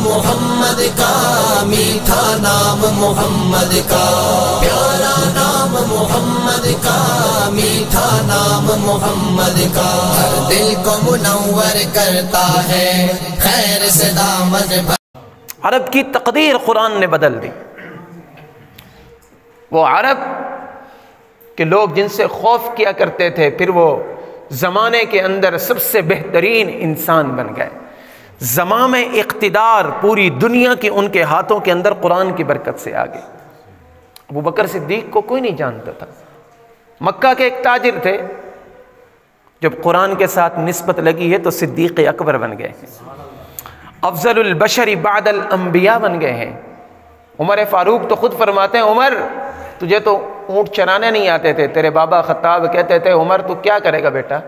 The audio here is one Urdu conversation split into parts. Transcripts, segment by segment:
محمد کا، میٹھا نام محمد کا، پیارا نام محمد کا، میٹھا نام محمد کا، ہر دل کو منور کرتا ہے، خیر سے دامن بھر۔ عرب کی تقدیر قرآن نے بدل دی۔ وہ عرب کہ لوگ جن سے خوف کیا کرتے تھے، پھر وہ زمانے کے اندر سب سے بہترین انسان بن گئے۔ زمام اقتدار پوری دنیا کی ان کے ہاتھوں کے اندر قرآن کی برکت سے آ گئی۔ ابو بکر صدیق کو کوئی نہیں جانتا تھا، مکہ کے ایک تاجر تھے، جب قرآن کے ساتھ نسبت لگی ہے تو صدیق اکبر بن گئے ہیں، افضل البشر بعد الانبیاء بن گئے ہیں۔ عمر فاروق تو خود فرماتے ہیں، عمر تجھے تو اونٹ چرانے نہیں آتے تھے، تیرے بابا خطاب کہتے تھے عمر تو کیا کرے گا بیٹا،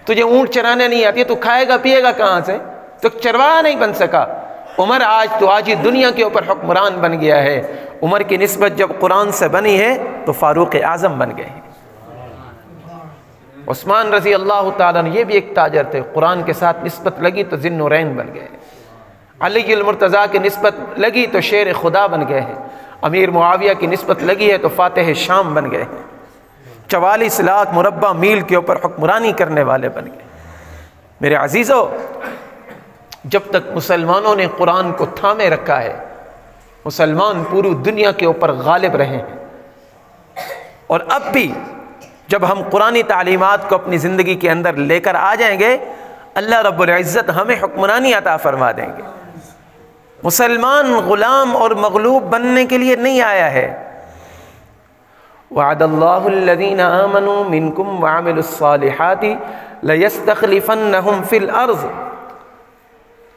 تجھے اونٹ چرانے نہیں آتی، تو کھائے گا پیے گا کہاں سے، تو چرواہا نہیں بن سکا۔ عمر آج ہی دنیا کے اوپر حکمران بن گیا ہے۔ عمر کی نسبت جب قرآن سے بنی ہے تو فاروق اعظم بن گئے ہیں۔ عثمان رضی اللہ تعالیٰ نے، یہ بھی ایک تاجر تھے، قرآن کے ساتھ نسبت لگی تو ذی النورین بن گئے ہیں۔ علی المرتضیٰ کی نسبت لگی تو شیر خدا بن گئے ہیں۔ امیر معاویہ کی نسبت لگی ہے تو فاتح شام بن گئے ہیں۔ 44 لاکھ مربع میل کے اوپر حکمرانی کرنے والے بن گئے۔ میرے عزیزو، جب تک مسلمانوں نے قرآن کو تھامے رکھا ہے، مسلمان پوری دنیا کے اوپر غالب رہے ہیں۔ اور اب بھی جب ہم قرآنی تعلیمات کو اپنی زندگی کے اندر لے کر آ جائیں گے، اللہ رب العزت ہمیں حکمرانی عطا فرما دیں گے۔ مسلمان غلام اور مغلوب بننے کے لیے نہیں آیا ہے۔ وعد اللہ الذین آمنوا منکم وعملوا الصالحات لیستخلفنہم فی الارض۔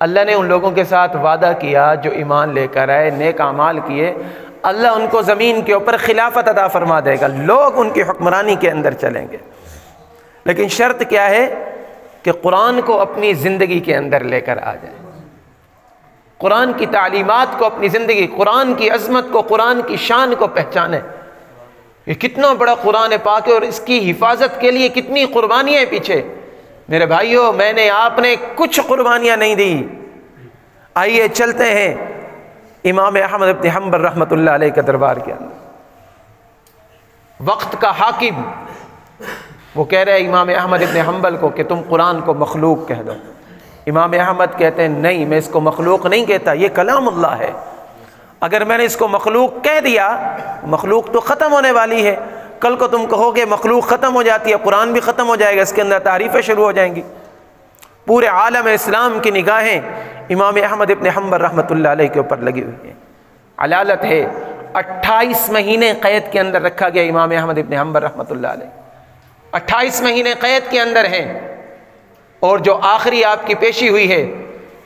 اللہ نے ان لوگوں کے ساتھ وعدہ کیا جو ایمان لے کر آئے، نیک اعمال کیے، اللہ ان کو زمین کے اوپر خلافت عطا فرما دے گا، لوگ ان کی حکمرانی کے اندر چلیں گے۔ لیکن شرط کیا ہے کہ قرآن کو اپنی زندگی کے اندر لے کر آ جائے، قرآن کی تعلیمات کو اپنی زندگی، قرآن کی عظمت کو، قرآن کی شان کو پہچانے۔ یہ کتنا بڑا قرآن پاک ہے اور اس کی حفاظت کے لیے کتنی قربانیاں پیچھے۔ میرے بھائیوں، میں نے آپ نے کچھ قربانیاں نہیں دی۔ آئیے چلتے ہیں امام احمد بن حنبل رحمۃ اللہ علیہ کے دربار کے اندر۔ وقت کا حاکم وہ کہہ رہے امام احمد بن حنبل کو کہ تم قرآن کو مخلوق کہہ دو۔ امام احمد کہتے ہیں نہیں، میں اس کو مخلوق نہیں کہتا، یہ کلام اللہ ہے۔ اگر میں نے اس کو مخلوق کہہ دیا، مخلوق تو ختم ہونے والی ہے، کل کو تم کہو گے مخلوق ختم ہو جاتی ہے، قرآن بھی ختم ہو جائے گا، اس کے اندر تعریفیں شروع ہو جائیں گی۔ پورے عالم اسلام کی نگاہیں امام احمد ابن حنبل رحمۃ اللہ علیہ کے اوپر لگی ہوئی ہیں۔ علالت ہے 28 مہینے قید کے اندر رکھا گیا امام احمد ابن حنبل رحمۃ اللہ علیہ، 28 مہینے قید کے اندر ہیں۔ اور جو آخری آپ کی پیشی ہوئی ہے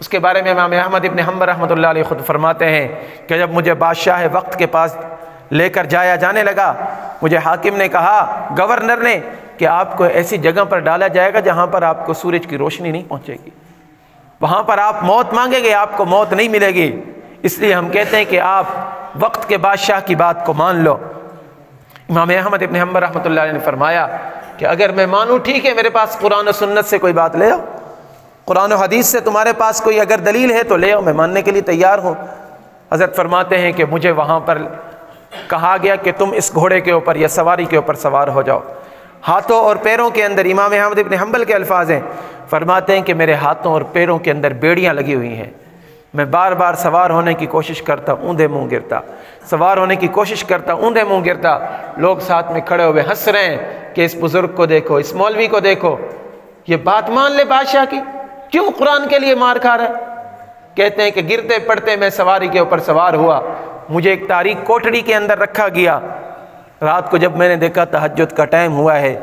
اس کے بارے میں امام احمد ابن حنبل رحمۃ اللہ علیہ خود فرماتے ہیں کہ جب مجھے بادشاہ وقت کے پاس لے کر جایا جانے لگا، مجھے حاکم نے کہا، گورنر نے، کہ آپ کو ایسی جگہ پر ڈالا جائے گا جہاں پر آپ کو سورج کی روشنی نہیں پہنچے گی، وہاں پر آپ موت مانگیں گے، آپ کو موت نہیں ملے گی، اس لیے ہم کہتے ہیں کہ آپ وقت کے بادشاہ کی بات کو مان لو۔ امام احمد ابن حنبل رحمۃ اللہ علیہ نے فرمایا کہ اگر میں مانوں ٹھیک ہے، میرے پاس قرآن و سنت سے کوئی بات لے آؤ، قرآن و حدیث سے تمہارے پاس کوئی اگر دلیل ہے تو لے آؤ، میں ماننے کے لیے تیار ہوں۔ حضرت فرماتے ہیں کہ مجھے وہاں پر کہا گیا کہ تم اس گھوڑے کے اوپر یا سواری کے اوپر سوار ہو جاؤ۔ ہاتھوں اور پیروں کے اندر، امام احمد ابن حنبل کے الفاظ ہیں، فرماتے ہیں کہ میرے ہاتھوں اور پیروں کے اندر بیڑیاں لگی ہوئی ہیں، میں بار بار سوار ہونے کی کوشش کرتا، اوندھے منہ گرتا، سوار ہونے کی کوشش کرتا، اوندھے منہ گرتا۔ لوگ ساتھ میں کھڑے ہوئے ہنس رہے ہیں کہ اس بزرگ کو دیکھو، اس مولوی کو دیکھو، یہ بات مان لے بادشاہ کی، کیوں قرآن کے لیے مار کھا رہا ہے؟ کہتے ہیں کہ گرتے پڑتے میں سواری کے اوپر سوار ہوا، مجھے ایک تاریک کوٹڑی کے اندر رکھا گیا۔ رات کو جب میں نے دیکھا تہجد کا ٹائم ہوا ہے،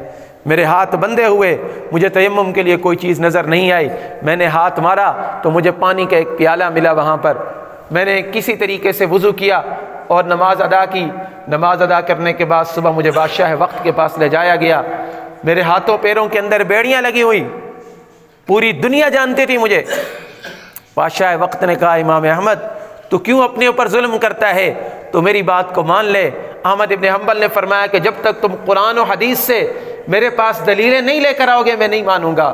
میرے ہاتھ بندھے ہوئے، مجھے تیمم کے لیے کوئی چیز نظر نہیں آئی، میں نے ہاتھ مارا تو مجھے پانی کا ایک پیالہ ملا وہاں پر، میں نے کسی طریقے سے وضو کیا اور نماز ادا کی۔ نماز ادا کرنے کے بعد صبح مجھے بادشاہ وقت کے پاس لے جایا گیا، میرے ہاتھوں پیروں کے اندر بیڑیاں لگی ہوئی، پوری دنیا جانتی تھی مجھے۔ بادشاہ وقت نے کہا، امام احمد تو کیوں اپنے اوپر ظلم کرتا ہے، تو میری بات کو مان لے۔ احمد ابن حنبل نے فرمایا کہ جب تک تم قرآن و حدیث سے میرے پاس دلیلیں نہیں لے کر آؤ گے میں نہیں مانوں گا۔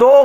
2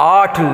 8